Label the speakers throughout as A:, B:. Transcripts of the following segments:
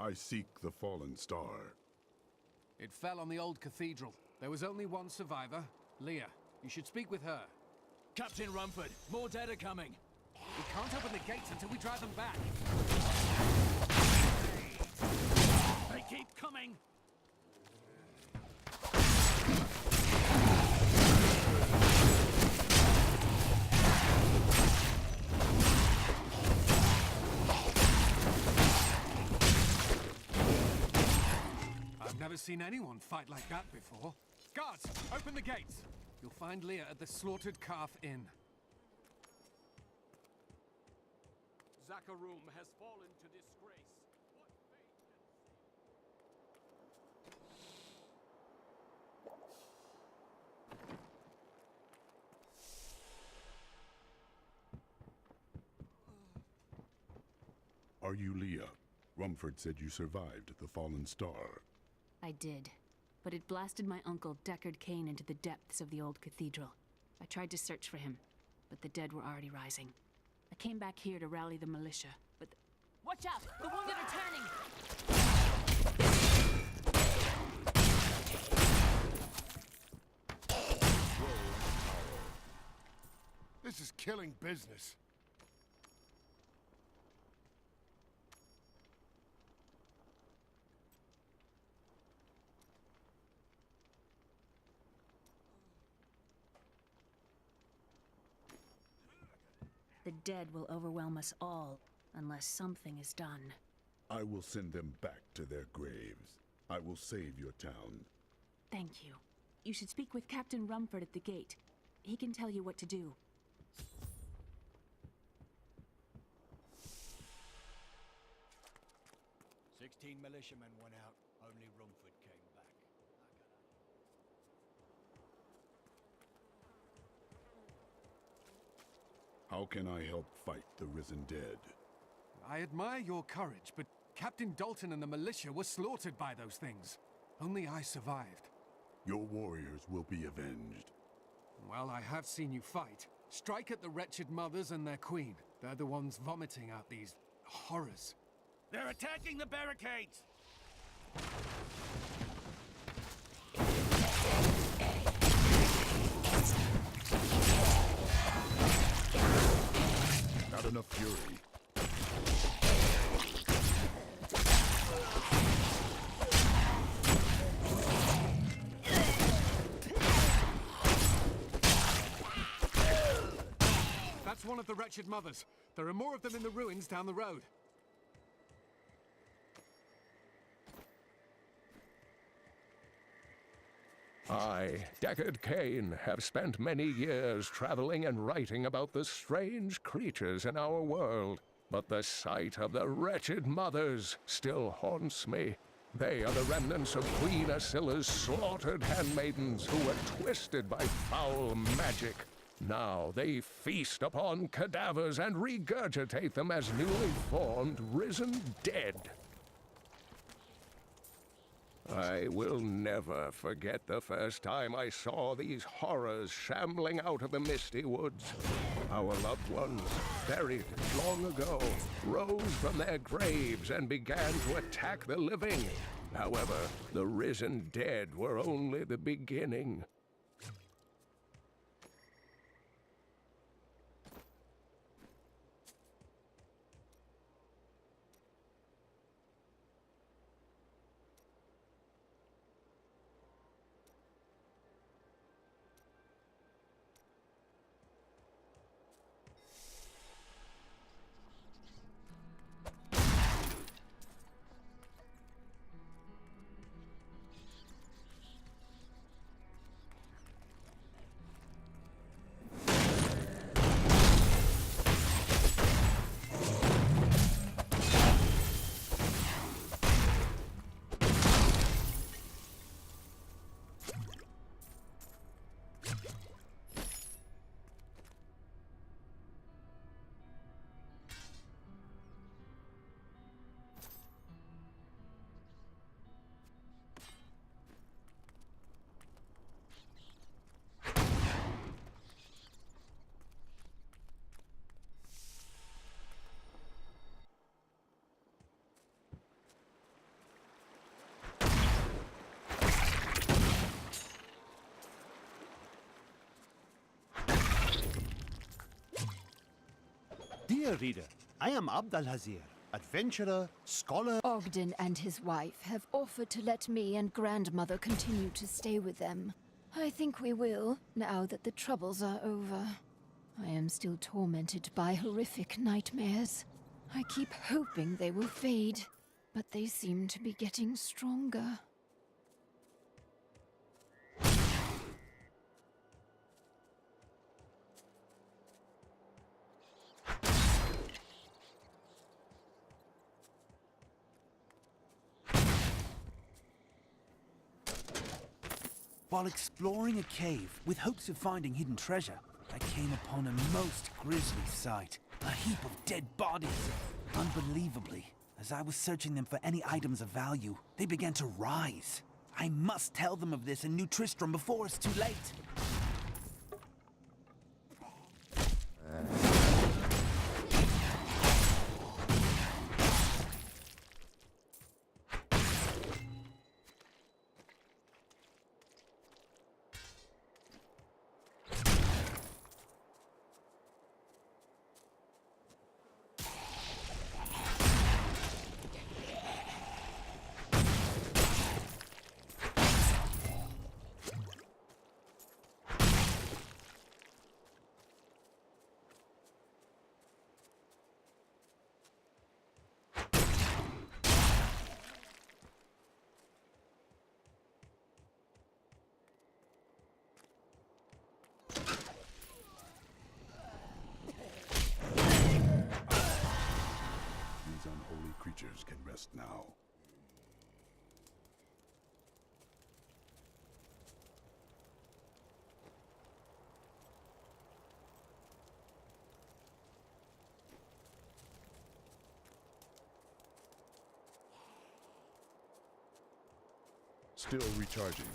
A: I seek the fallen star.
B: It fell on the old cathedral. There was only one survivor, Leah. You should speak with her.
C: Captain Rumford, more dead are coming.
B: We can't open the gates until we drive them back.
C: They keep coming!
B: I've never seen anyone fight like that before. Guards, open the gates! You'll find Leah at the Slaughtered Calf Inn.
C: Zakharum has fallen to disgrace. What fate
A: Are you Leah? Rumford said you survived the fallen star.
D: I did, but it blasted my uncle Deckard Cain into the depths of the old cathedral. I tried to search for him, but the dead were already rising. I came back here to rally the militia, but
E: Watch out! The wounded are turning!
A: This is killing business.
D: the dead will overwhelm us all, unless something is done.
A: I will send them back to their graves. I will save your town.
D: Thank you. You should speak with Captain Rumford at the gate. He can tell you what to do.
C: 16 militiamen went out. Only Rumford came back.
A: How can I help fight the risen dead?
B: I admire your courage, but Captain Dalton and the militia were slaughtered by those things. Only I survived.
A: Your warriors will be avenged.
B: Well, I have seen you fight. Strike at the wretched mothers and their queen. They're the ones vomiting out these horrors.
C: They're attacking the barricades!
A: Not enough fury.
B: That's one of the wretched mothers. There are more of them in the ruins down the road.
F: I, Deckard Cain, have spent many years traveling and writing about the strange creatures in our world, but the sight of the wretched mothers still haunts me. They are the remnants of Queen Asilla's slaughtered handmaidens who were twisted by foul magic. Now they feast upon cadavers and regurgitate them as newly formed, risen dead. I will never forget the first time I saw these horrors shambling out of the misty woods. Our loved ones, buried long ago, rose from their graves and began to attack the living. However, the risen dead were only the beginning.
C: dear reader, I am Abd al-Hazir, adventurer, scholar.
G: Ogden and his wife have offered to let me and grandmother continue to stay with them. I think we will, now that the troubles are over. I am still tormented by horrific nightmares. I keep hoping they will fade, but they seem to be getting stronger.
H: While exploring a cave with hopes of finding hidden treasure, I came upon a most grisly sight. A heap of dead bodies. Unbelievably, as I was searching them for any items of value, they began to rise. I must tell them of this in New Tristram before it's too late.
A: Unholy creatures can rest now. Still recharging.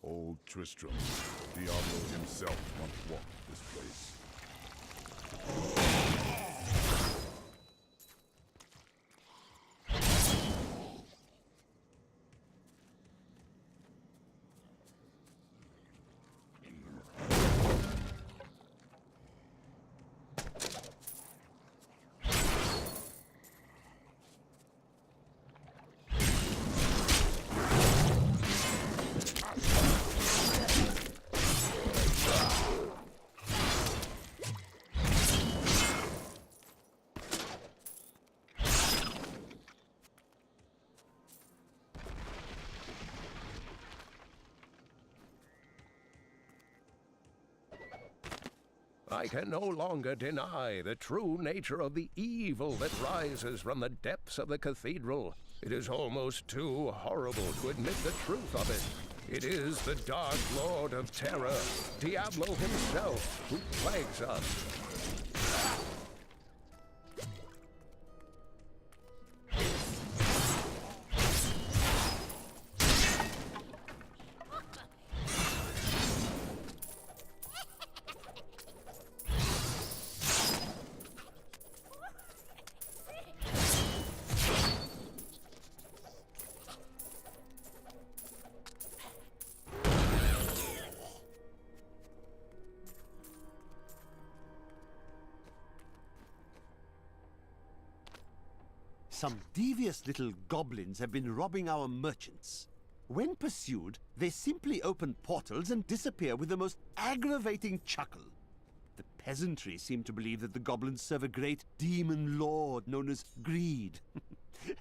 A: Old Tristram, Diablo himself once walked this place.
F: I can no longer deny the true nature of the evil that rises from the depths of the cathedral. It is almost too horrible to admit the truth of it. It is the Dark Lord of Terror, Diablo himself, who plagues us.
C: Some devious little goblins have been robbing our merchants. When pursued, they simply open portals and disappear with the most aggravating chuckle. The peasantry seem to believe that the goblins serve a great demon lord known as Greed.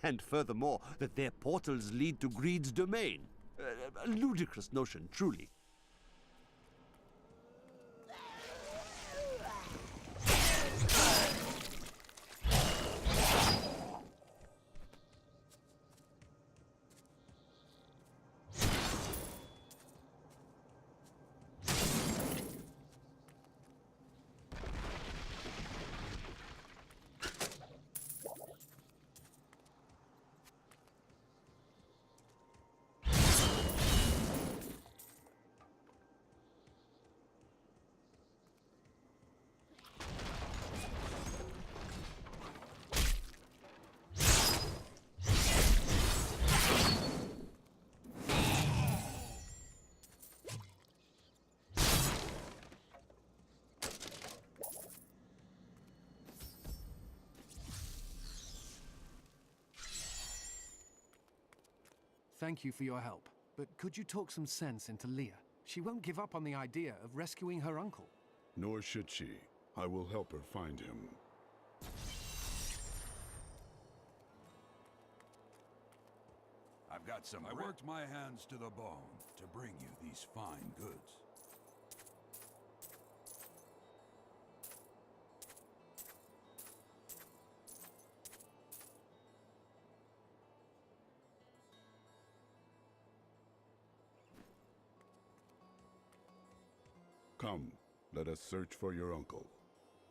C: And furthermore, that their portals lead to Greed's domain. A ludicrous notion, truly.
B: thank you for your help. But could you talk some sense into Leah? She won't give up on the idea of rescuing her uncle.
A: Nor should she. I will help her find him.
I: I've got some. I worked my hands to the bone to bring you these fine goods.
A: Come, let us search for your uncle.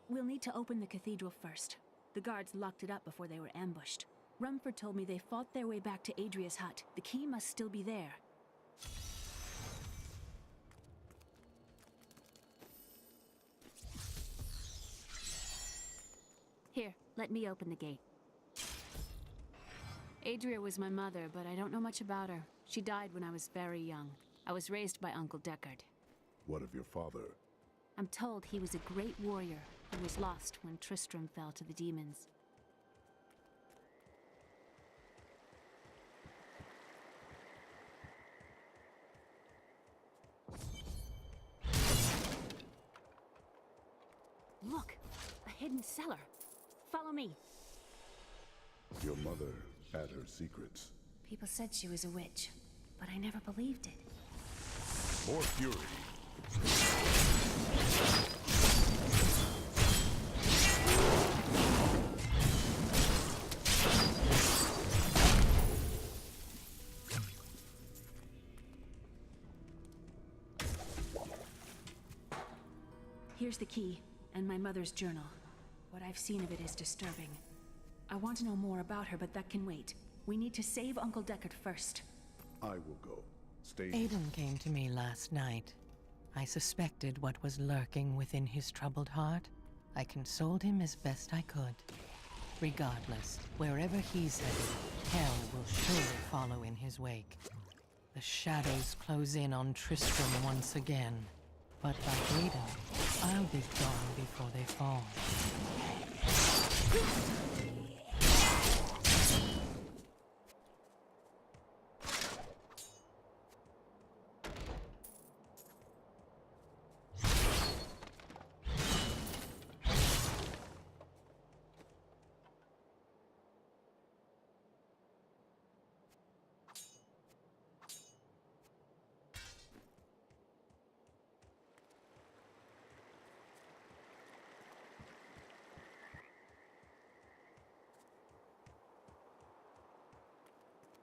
D: We'll need to open the cathedral first. The guards locked it up before they were ambushed. Rumford told me they fought their way back to Adria's hut. The key must still be there. Here, let me open the gate. Adria was my mother, but I don't know much about her. She died when I was very young. I was raised by Uncle Deckard.
A: What of your father?
D: I'm told he was a great warrior who was lost when Tristram fell to the demons. Look, a hidden cellar. Follow me.
A: Your mother had her secrets.
D: People said she was a witch, but I never believed it.
A: More fury.
D: Here's the key, and my mother's journal. What I've seen of it is disturbing. I want to know more about her, but that can wait. We need to save Uncle Deckard first.
A: I will go. Stay.
J: Aiden came to me last night. I suspected what was lurking within his troubled heart. I consoled him as best I could. Regardless, wherever he's headed, hell will surely follow in his wake. The shadows close in on Tristram once again. But like Aiden, I'll be gone before they fall.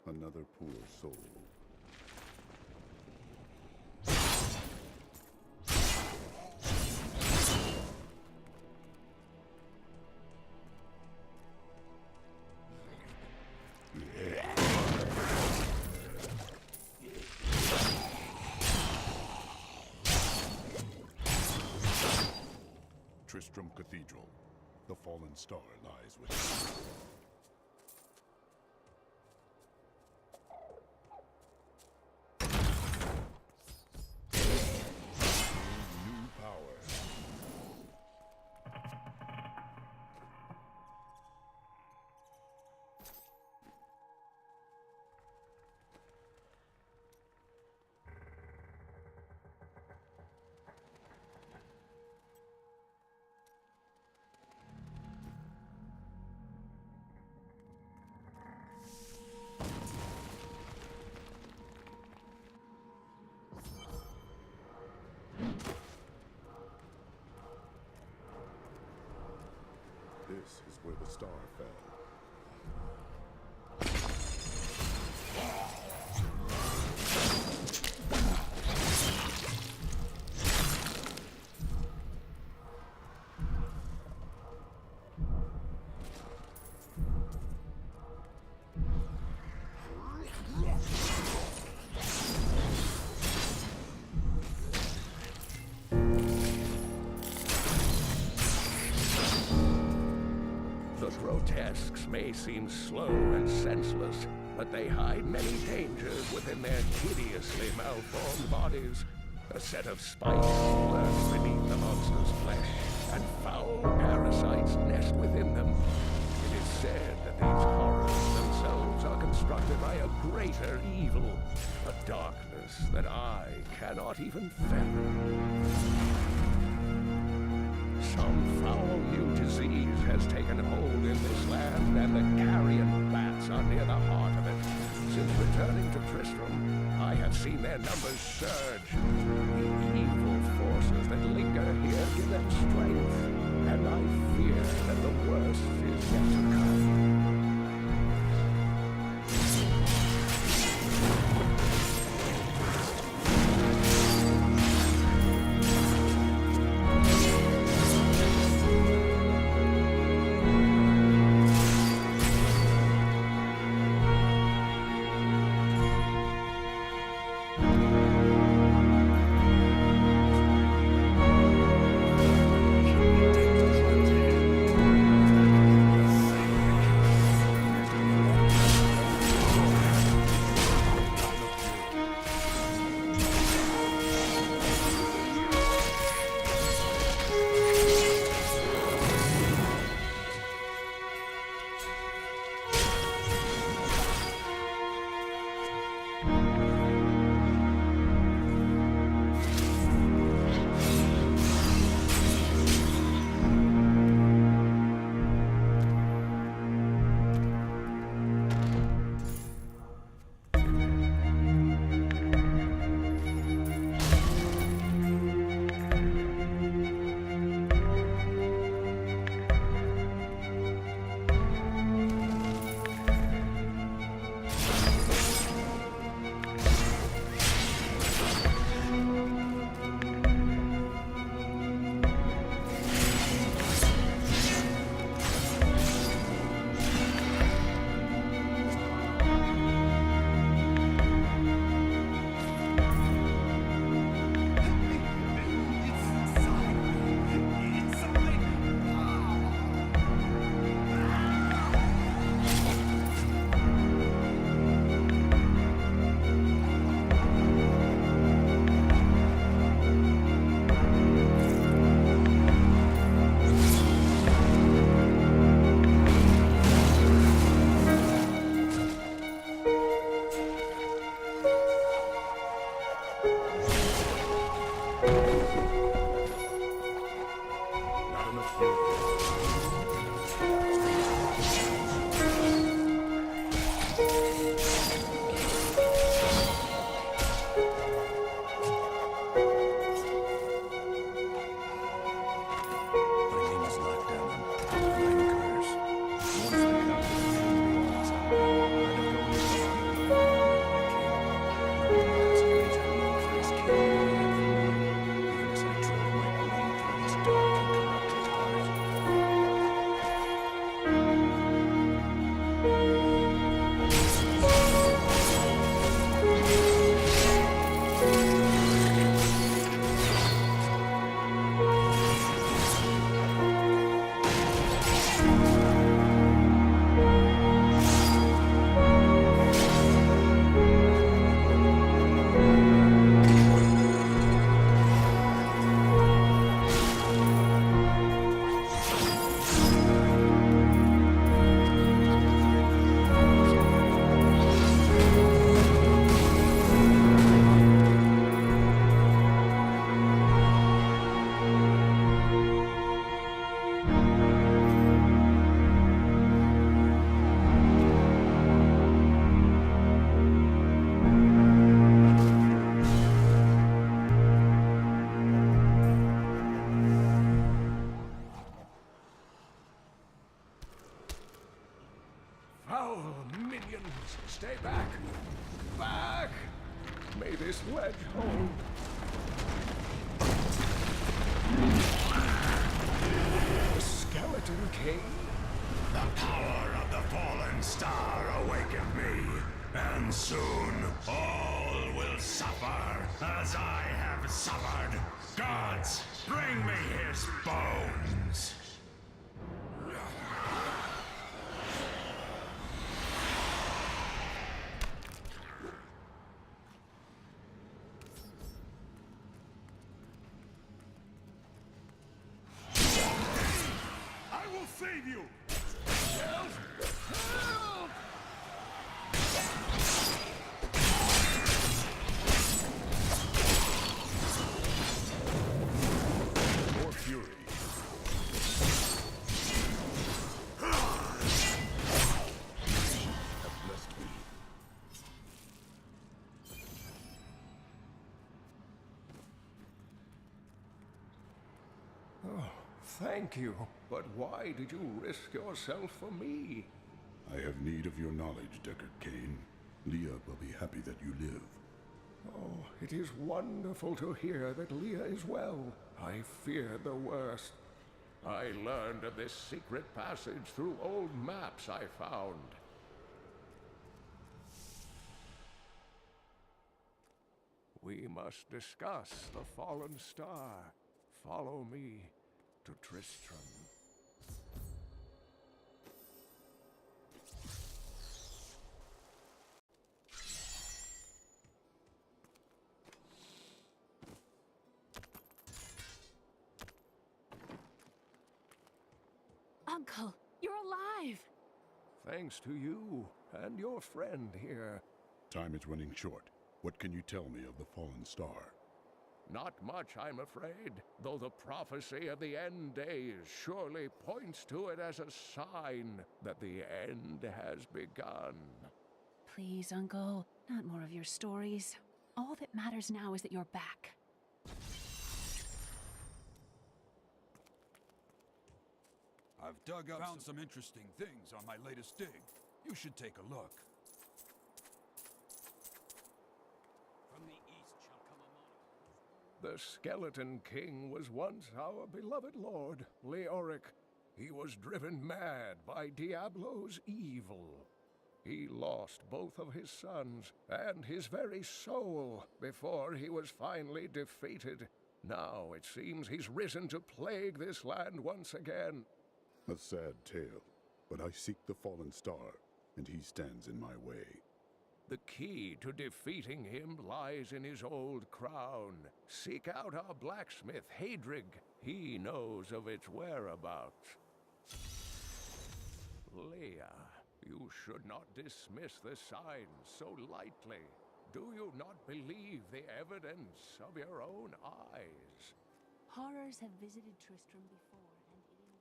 A: Another poor soul. Tristram Cathedral. The fallen star lies within. This is where the star fell.
F: Grotesques may seem slow and senseless, but they hide many dangers within their hideously malformed bodies. A set of spikes lurks beneath the monster's flesh, and foul parasites nest within them. It is said that these horrors themselves are constructed by a greater evil, a darkness that I cannot even fathom. Some foul new disease has taken hold in this land, and the carrion bats are near the heart of it. Since returning to Tristram, I have seen their numbers surge. The evil forces that linger here give them strength, and I fear that the worst is yet to come. Stay back! Back! May this wedge hold. The skeleton king?
K: The power of the fallen star awakened me, and soon all will suffer as I have suffered. Gods, bring me his bones!
I: I will save you!
F: Thank you, but why did you risk yourself for me?
A: I have need of your knowledge, Deckard Cain. Leah will be happy that you live.
F: Oh, it is wonderful to hear that Leah is well. I feared the worst. I learned of this secret passage through old maps I found. We must discuss the fallen star. Follow me to Tristram.
D: Uncle, you're alive!
F: Thanks to you and your friend here.
A: Time is running short. What can you tell me of the fallen star?
F: Not much, I'm afraid, though the prophecy of the end days surely points to it as a sign that the end has begun.
D: Please, Uncle, not more of your stories. All that matters now is that you're back.
I: I've dug up found some interesting things on my latest dig. You should take a look. From the east shall come a monarch.
F: The Skeleton King was once our beloved lord, Leoric. He was driven mad by Diablo's evil. He lost both of his sons and his very soul before he was finally defeated. Now it seems he's risen to plague this land once again.
A: A sad tale, but I seek the fallen star, and he stands in my way.
F: The key to defeating him lies in his old crown. Seek out our blacksmith, Hadrig. He knows of its whereabouts. Leah, you should not dismiss the signs so lightly. Do you not believe the evidence of your own eyes?
D: Horrors have visited Tristram before, and it endured.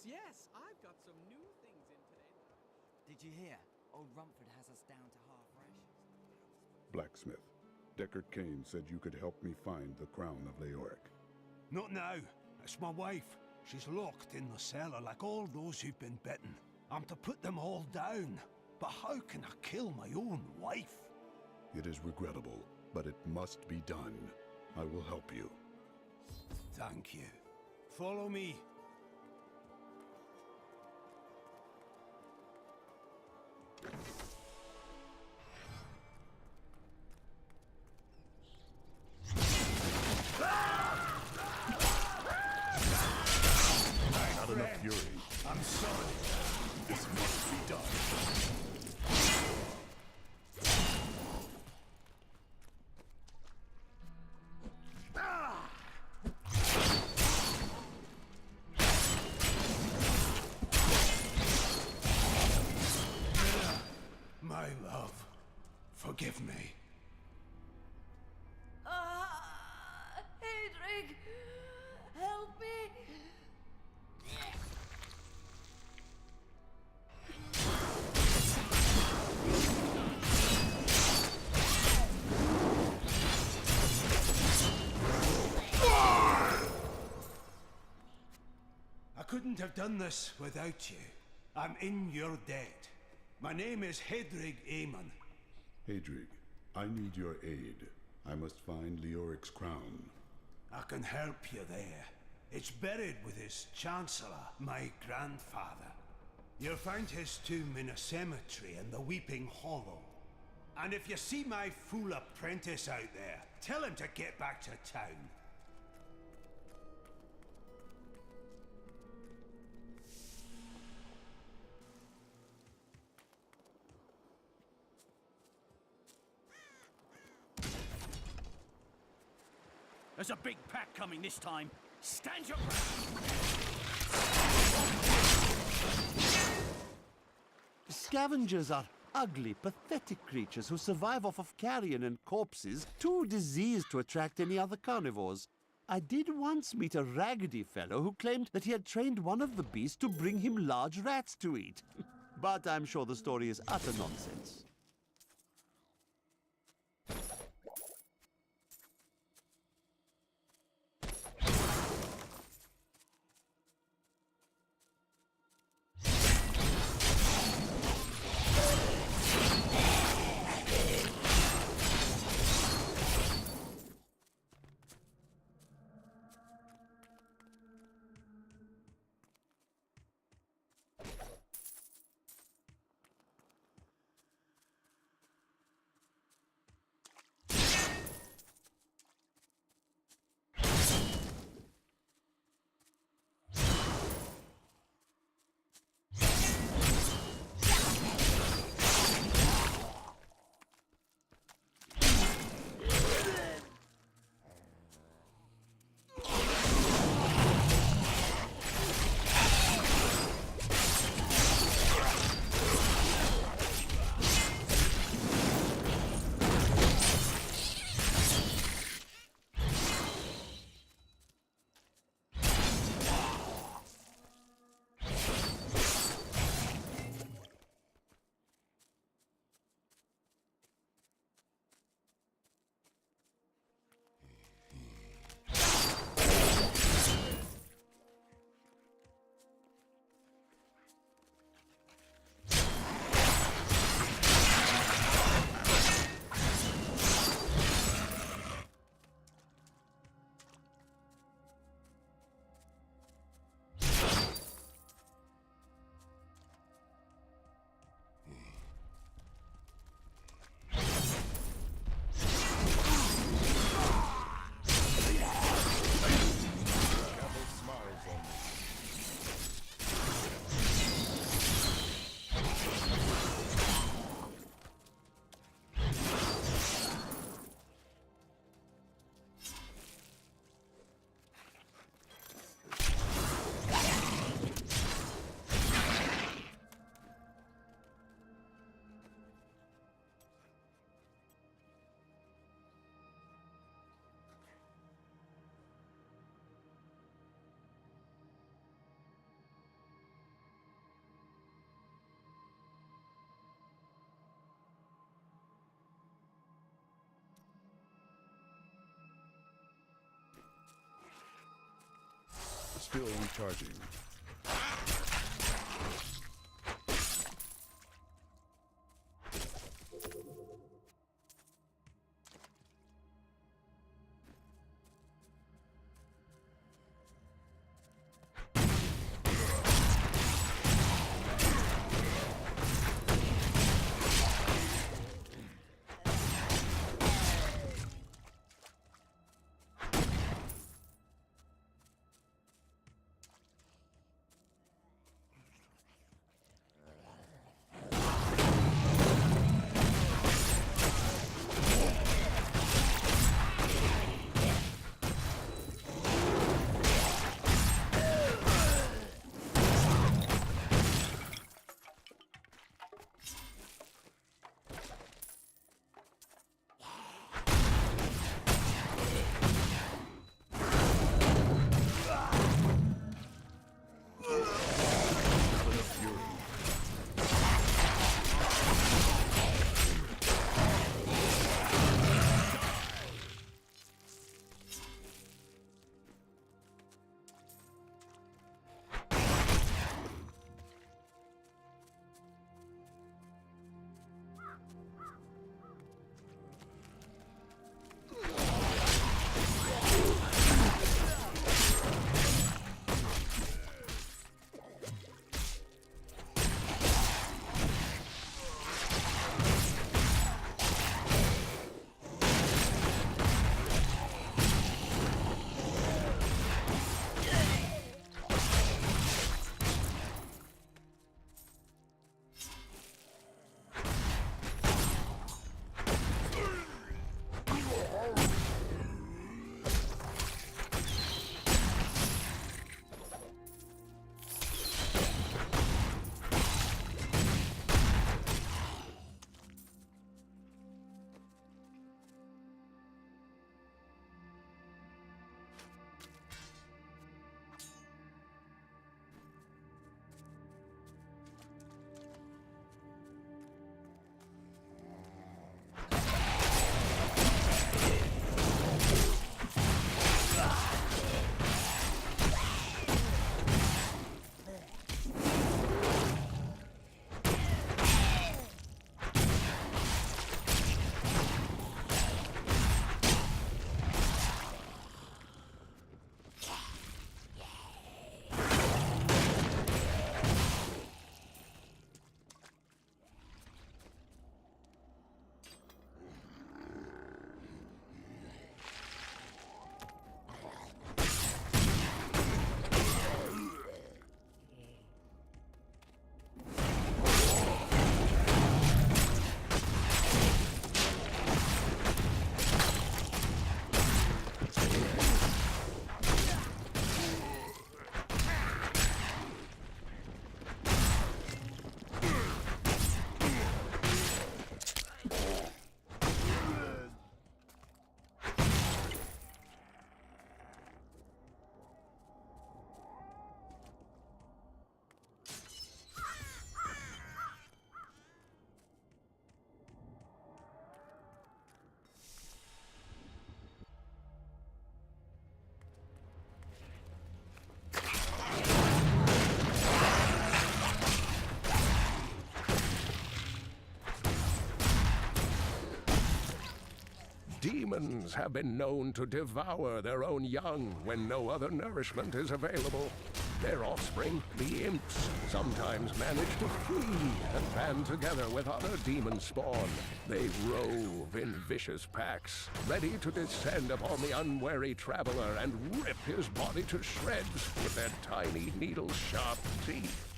L: Yes, I've got some new things in today. Did you hear? Old Rumford has us down to half rations.
A: Blacksmith, Deckard Cain said you could help me find the crown of Leoric.
H: Not now. It's my wife. She's locked in the cellar like all those who've been bitten. I'm to put them all down. But how can I kill my own wife?
A: It is regrettable, but it must be done. I will help you.
H: Thank you. Follow me.
A: Not enough fury.
H: I'm sorry.
A: This must be done.
H: My love, forgive me.
E: Hadrig! Help me!
H: I couldn't have done this without you. I'm in your debt. My name is Hadrig Aemon.
A: Hadrig, I need your aid. I must find Leoric's crown.
H: I can help you there. It's buried with his Chancellor, my grandfather. You'll find his tomb in a cemetery in the Weeping Hollow. And if you see my fool apprentice out there, tell him to get back to town.
L: There's a big pack coming this time. Stand your ground!
C: Scavengers are ugly, pathetic creatures who survive off of carrion and corpses, too diseased to attract any other carnivores. I did once meet a raggedy fellow who claimed that he had trained one of the beasts to bring him large rats to eat. But I'm sure the story is utter nonsense.
A: Still recharging.
F: Demons have been known to devour their own young when no other nourishment is available. Their offspring, the imps, sometimes manage to flee and band together with other demon spawn. They rove in vicious packs, ready to descend upon the unwary traveler and rip his body to shreds with their tiny needle-sharp teeth.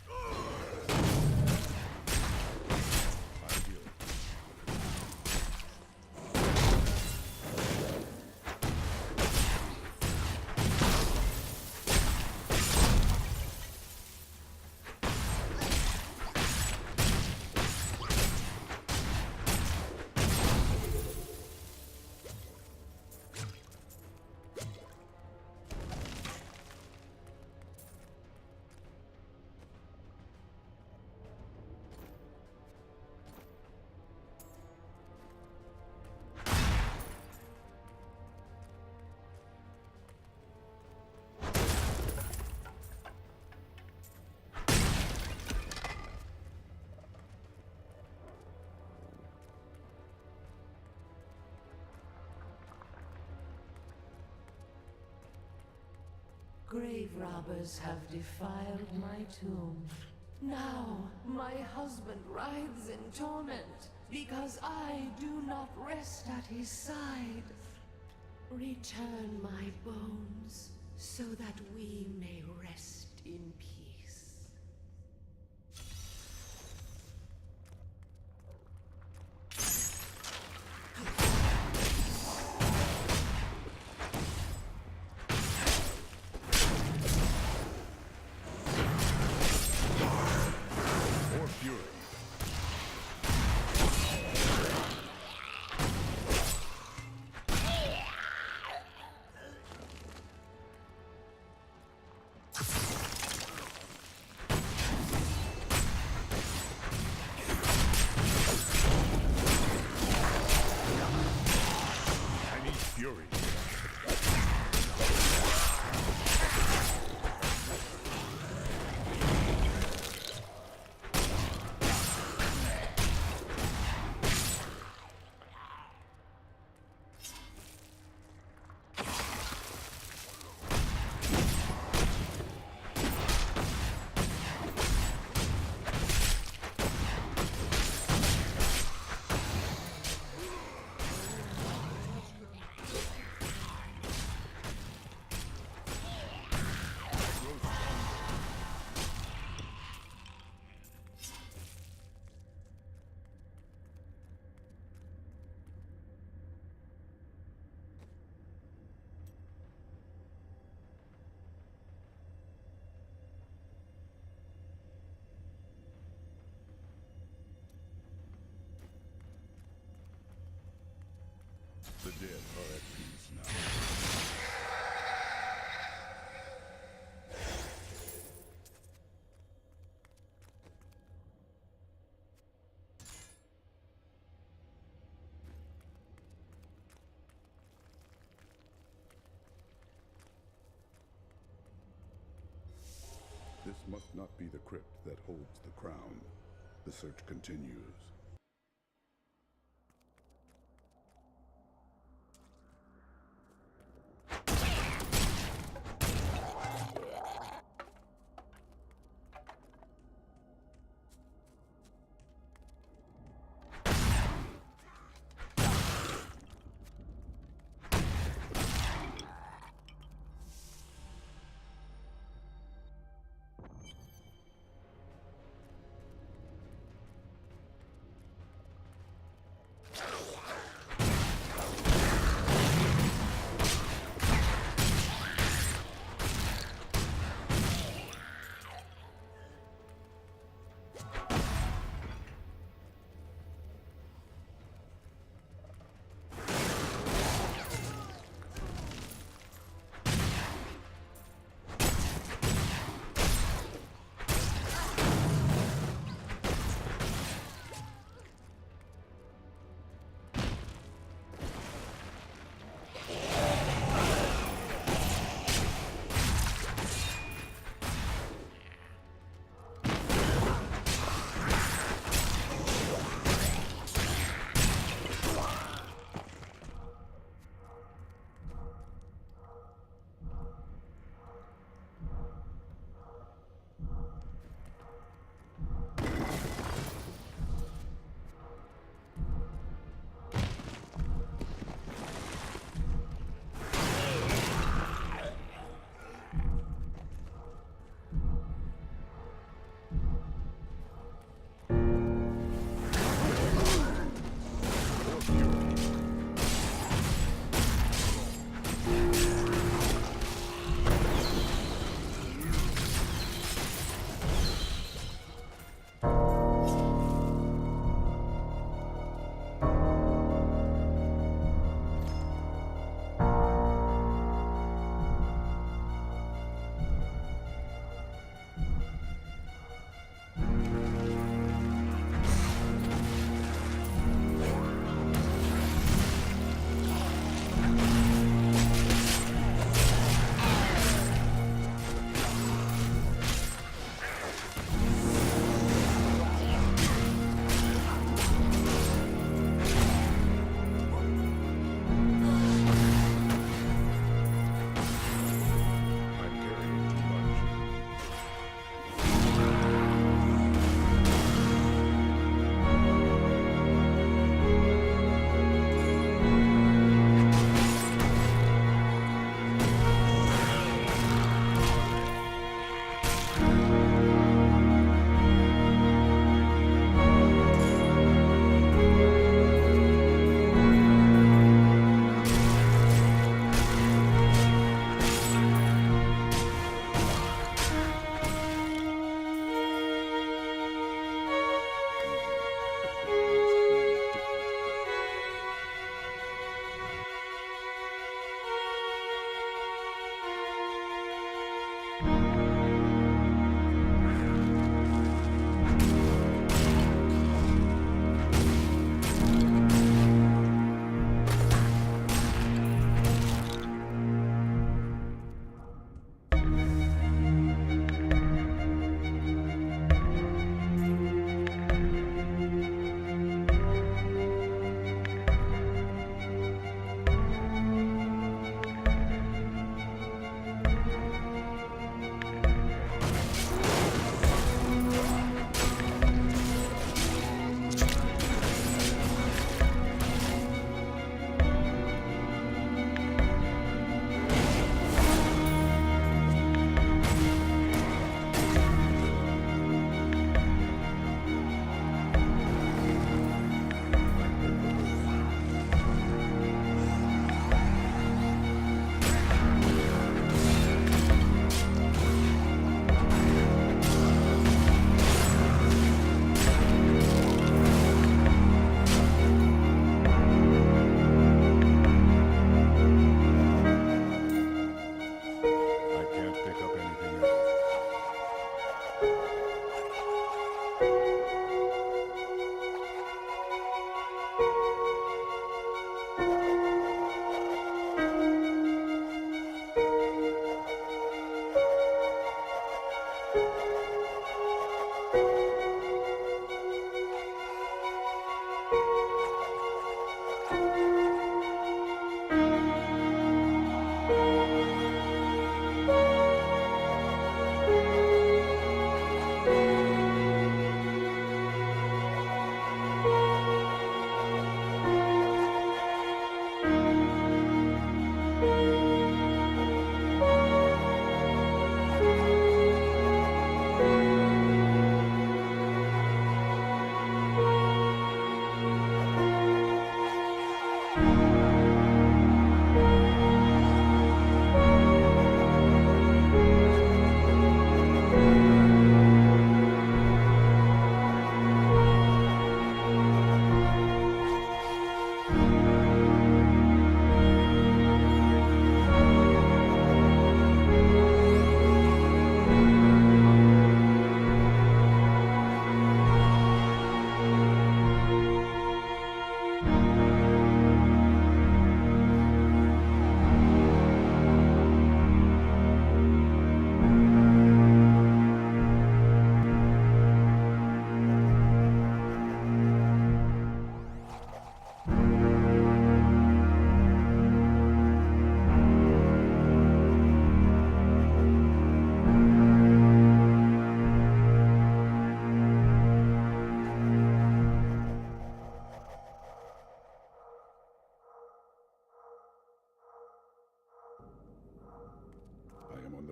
M: grave robbers have defiled my tomb. Now my husband writhes in torment because I do not rest at his side. Return my bones so that we may rest in peace.
A: The dead are at peace now. This must not be the crypt that holds the crown. The search continues.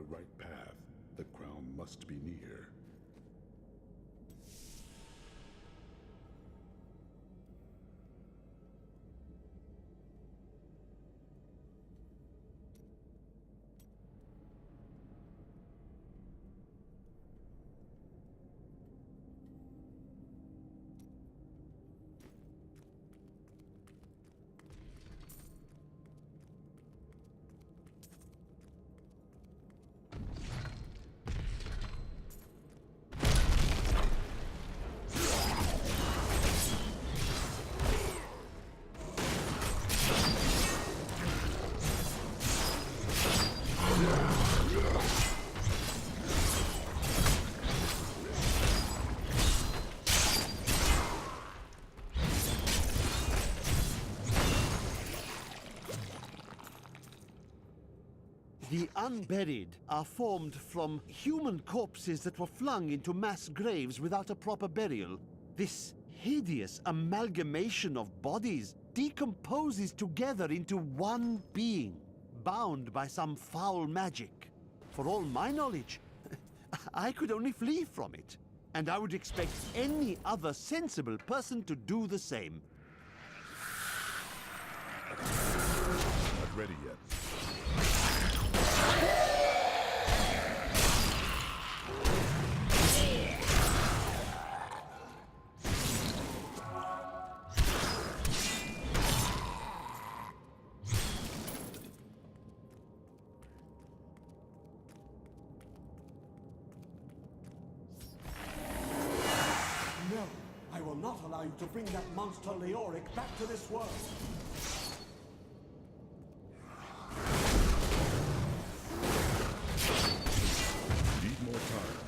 A: right path. The crown must be near.
C: The unburied are formed from human corpses that were flung into mass graves without a proper burial. This hideous amalgamation of bodies decomposes together into one being, bound by some foul magic. For all my knowledge, I could only flee from it, and I would expect any other sensible person to do the same.
A: Not ready yet.
N: No, I will not allow you to bring that monster Leoric back to this world.
A: Need more time.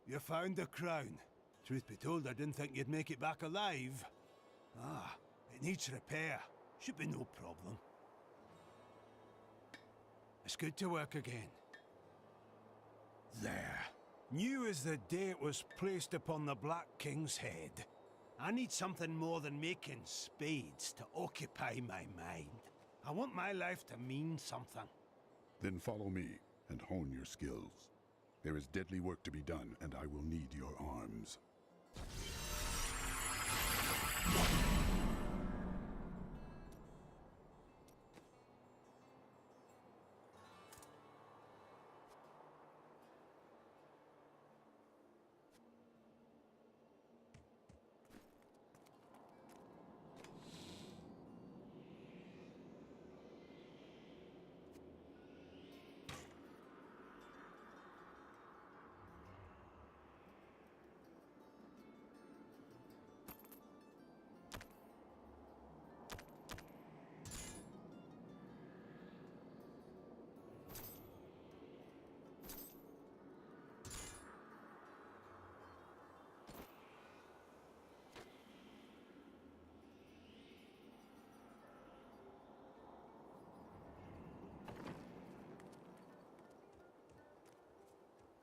H: You found the crown. Truth be told, I didn't think you'd make it back alive. Ah, it needs repair. Should be no problem. It's good to work again. There. New as the day it was placed upon the Black King's head. I need something more than making spades to occupy my mind. I want my life to mean something.
A: Then follow me and hone your skills. There is deadly work to be done, and I will need your arms.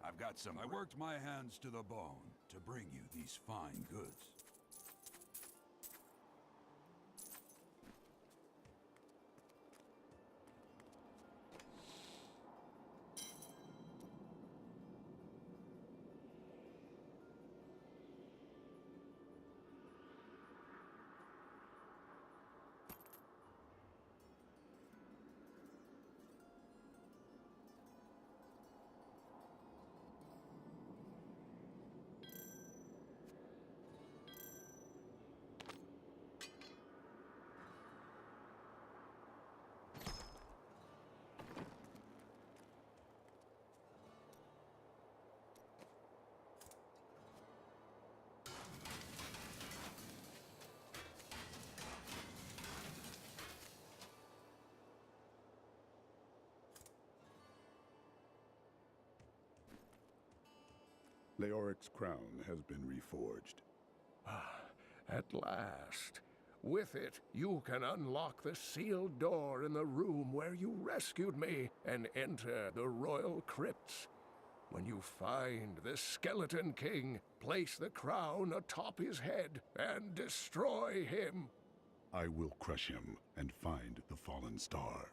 I: I've got some. I worked my hands to the bone to bring you these fine goods.
A: Leoric's crown has been reforged.
F: At last. With it, you can unlock the sealed door in the room where you rescued me and enter the royal crypts. When you find the Skeleton King, place the crown atop his head and destroy him.
A: I will crush him and find the fallen star.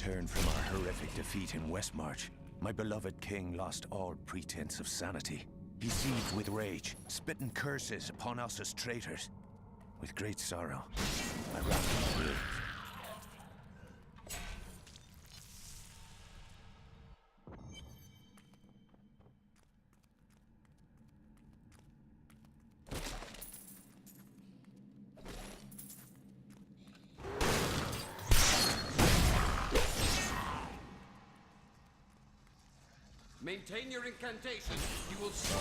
O: returned from our horrific defeat in Westmarch, my beloved king lost all pretense of sanity. He seethed with rage, spitting curses upon us as traitors. With great sorrow, I wrapped him in blue.
P: Maintain your incantation. You will
A: Still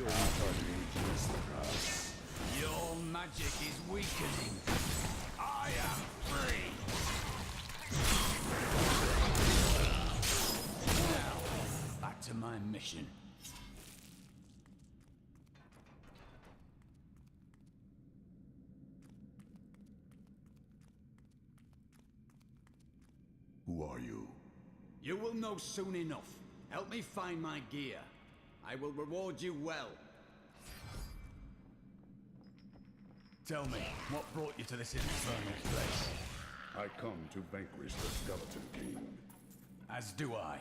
A: not
I: Your magic is weakening. I am free. Now, back to my mission.
A: Who are you?
I: You will know soon enough. Help me find my gear. I will reward you well. Tell me, what brought you to this infernal place?
A: I come to vanquish the Skeleton King.
I: As do I.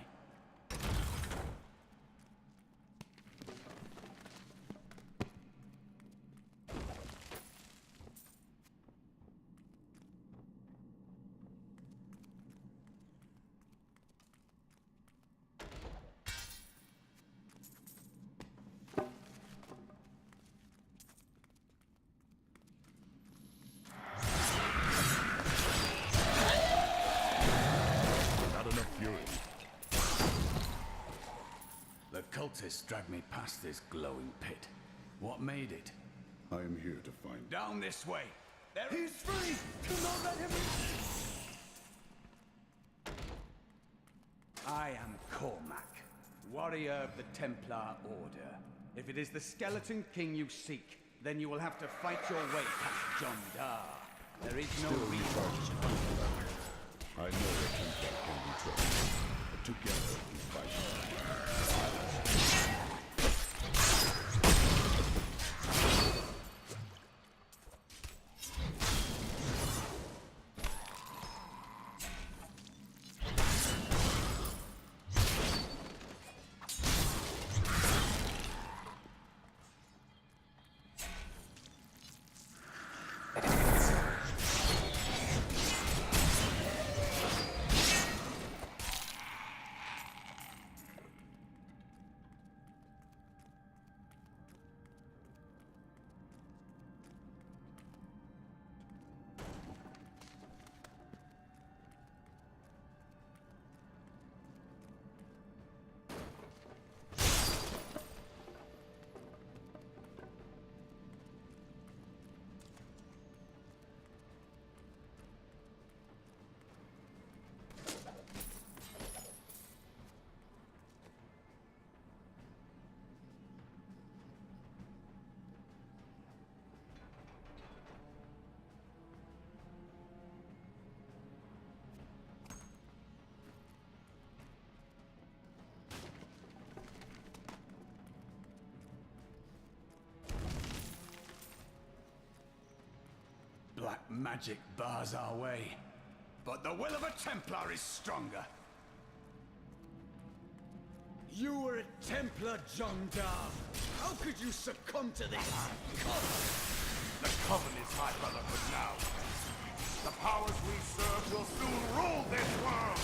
I: Cultists dragged me past this glowing pit. What made it?
A: I am here to find...
I: Down this way! He's free! Do not let him in! I am Cormac, warrior of the Templar Order. If it is the Skeleton King you seek, then you will have to fight your way past John Dar. There is no reason.
A: I know a Templar can be trusted, but together we fight. Black magic bars our way, but the will of a Templar is stronger. You were a Templar, John Dar. How could you succumb to this coven? The coven is my brotherhood now. The powers we serve will soon rule this world.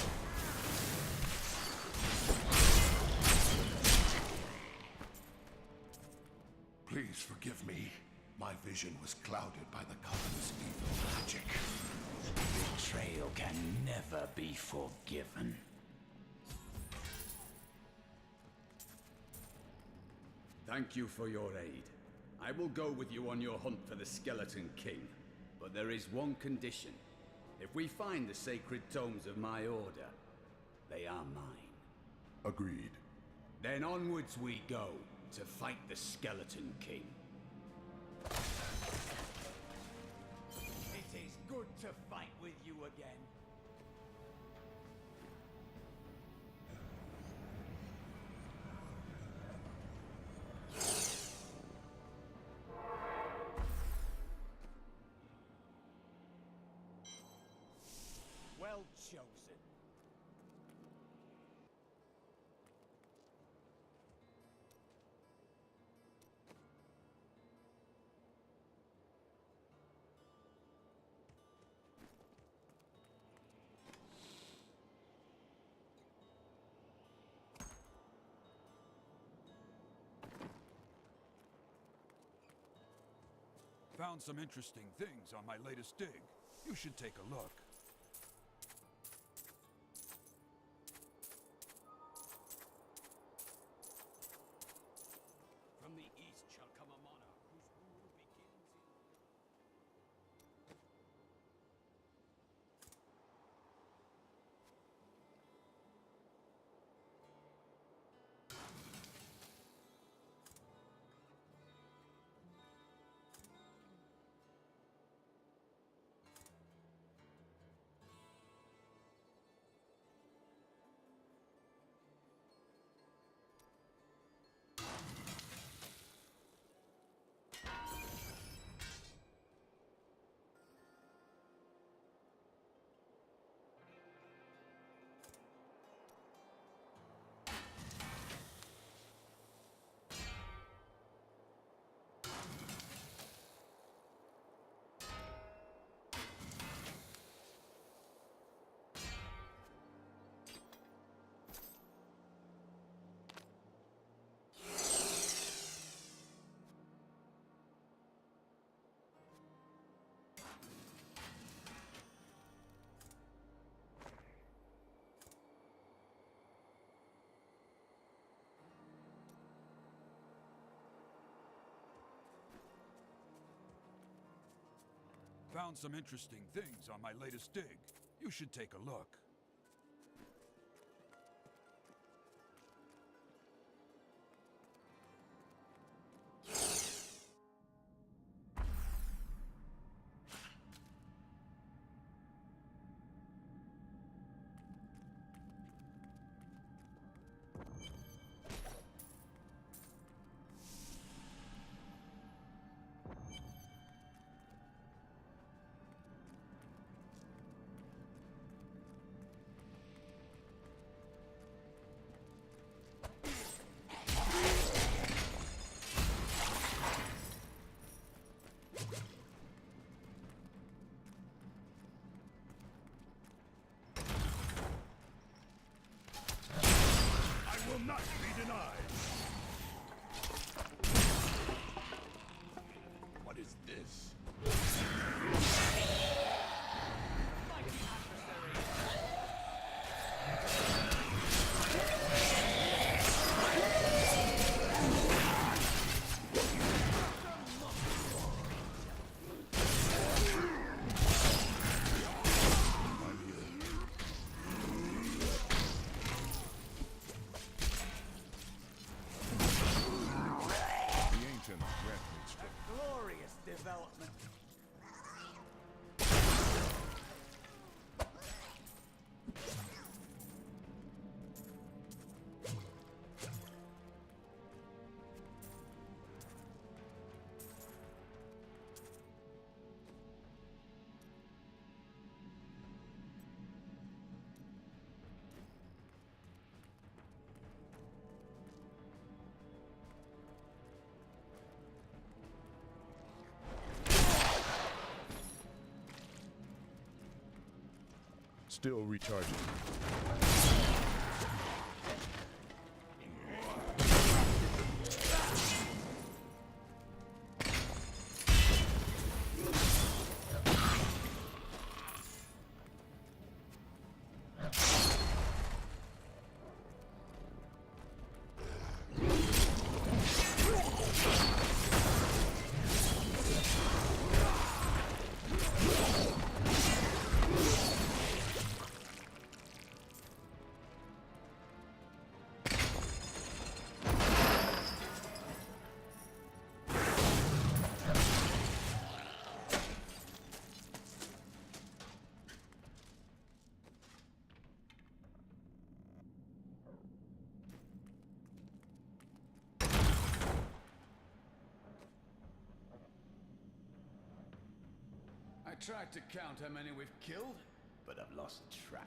K: Please forgive me. My vision was clouded by the Coven's evil magic.
I: Betrayal can never be forgiven. Thank you for your aid. I will go with you on your hunt for the Skeleton King. But there is one condition. If we find the sacred tomes of my order, they are mine.
A: Agreed.
I: Then onwards we go to fight the Skeleton King. It is good to fight with you again. Well chosen.
Q: Found some interesting things on my latest dig. You should take a look.
P: From the east shall come a monarch whose rule begins in...
Q: Found some interesting things on my latest dig. You should take a look.
K: Will not be denied. What is this?
I: Glorious development.
K: Still recharging.
I: I tried to count how many we've killed. but I've lost track.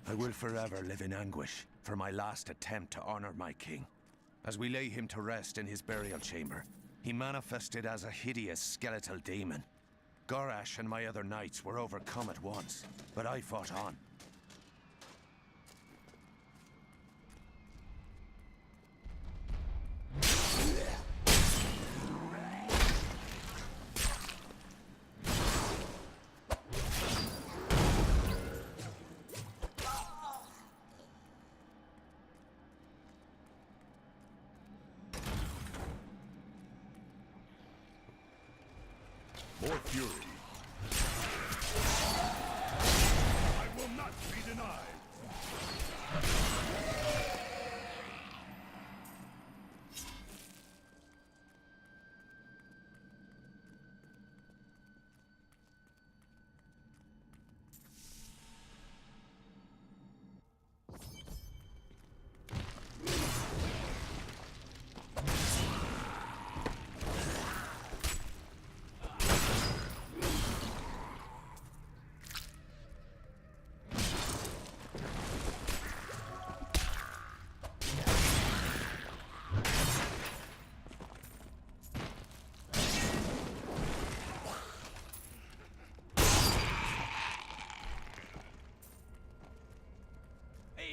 O: I will forever live in anguish for my last attempt to honor my king. As we lay him to rest in his burial chamber, he manifested as a hideous skeletal demon. Gorash and my other knights were overcome at once, but I fought on.
K: More fury. I will not be denied.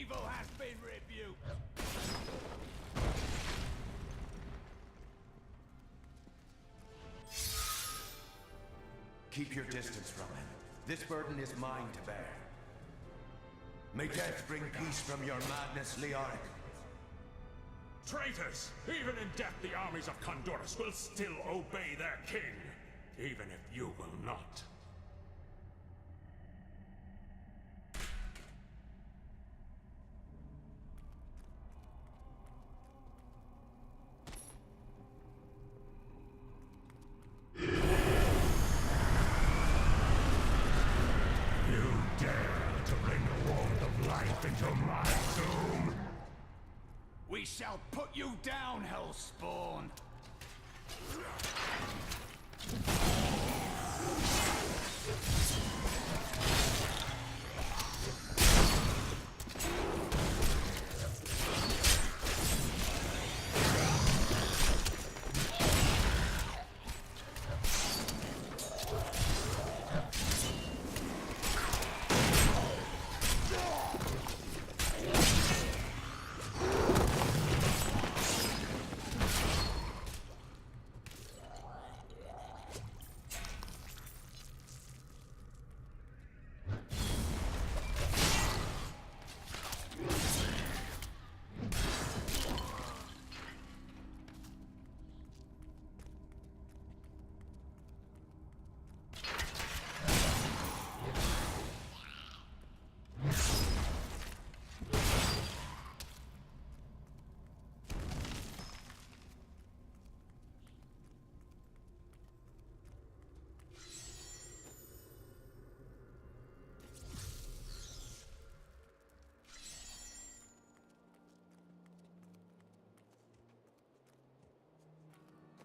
I: Evil has been rebuked!
O: Keep your distance from him. This burden is mine to bear. May death bring peace from your madness, Leoric.
K: Traitors! Even in death, the armies of Condorus will still obey their king, even if you will not.
I: We shall put you down, Hellspawn!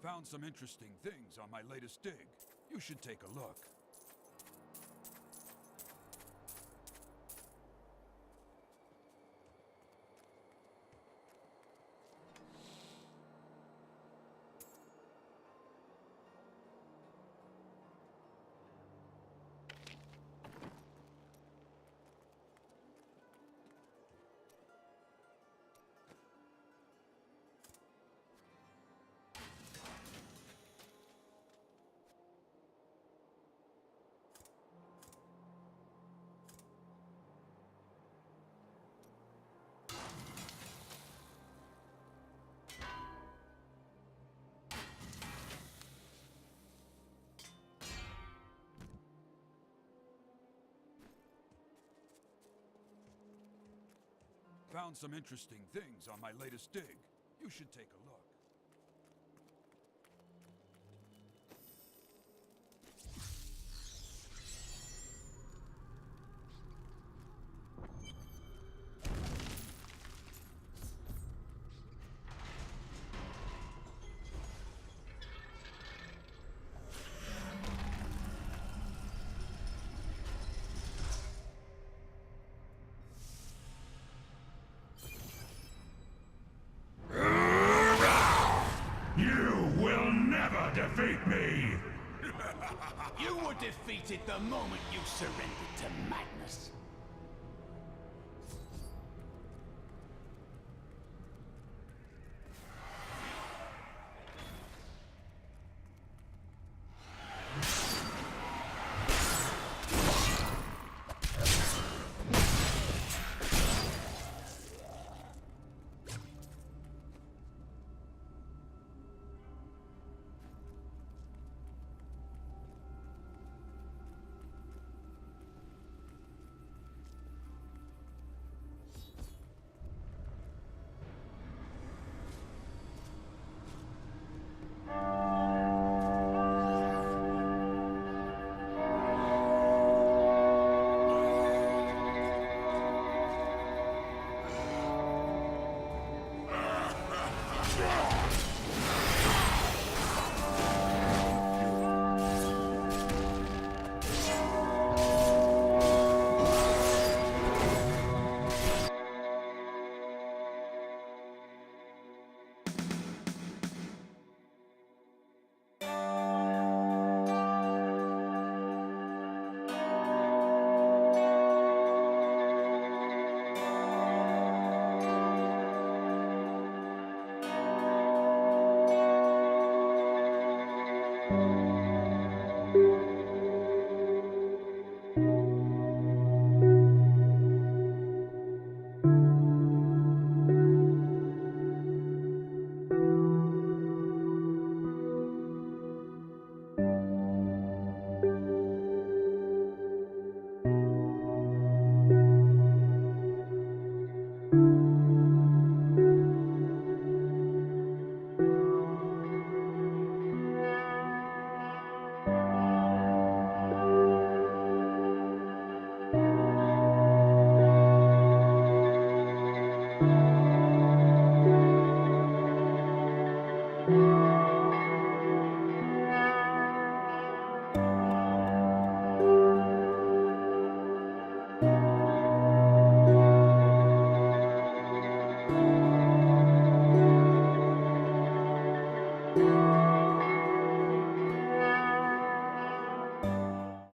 Q: Found some interesting things on my latest dig. You should take a look. Found some interesting things on my latest dig. You should take a look.
K: You were defeated the moment you surrendered to madness.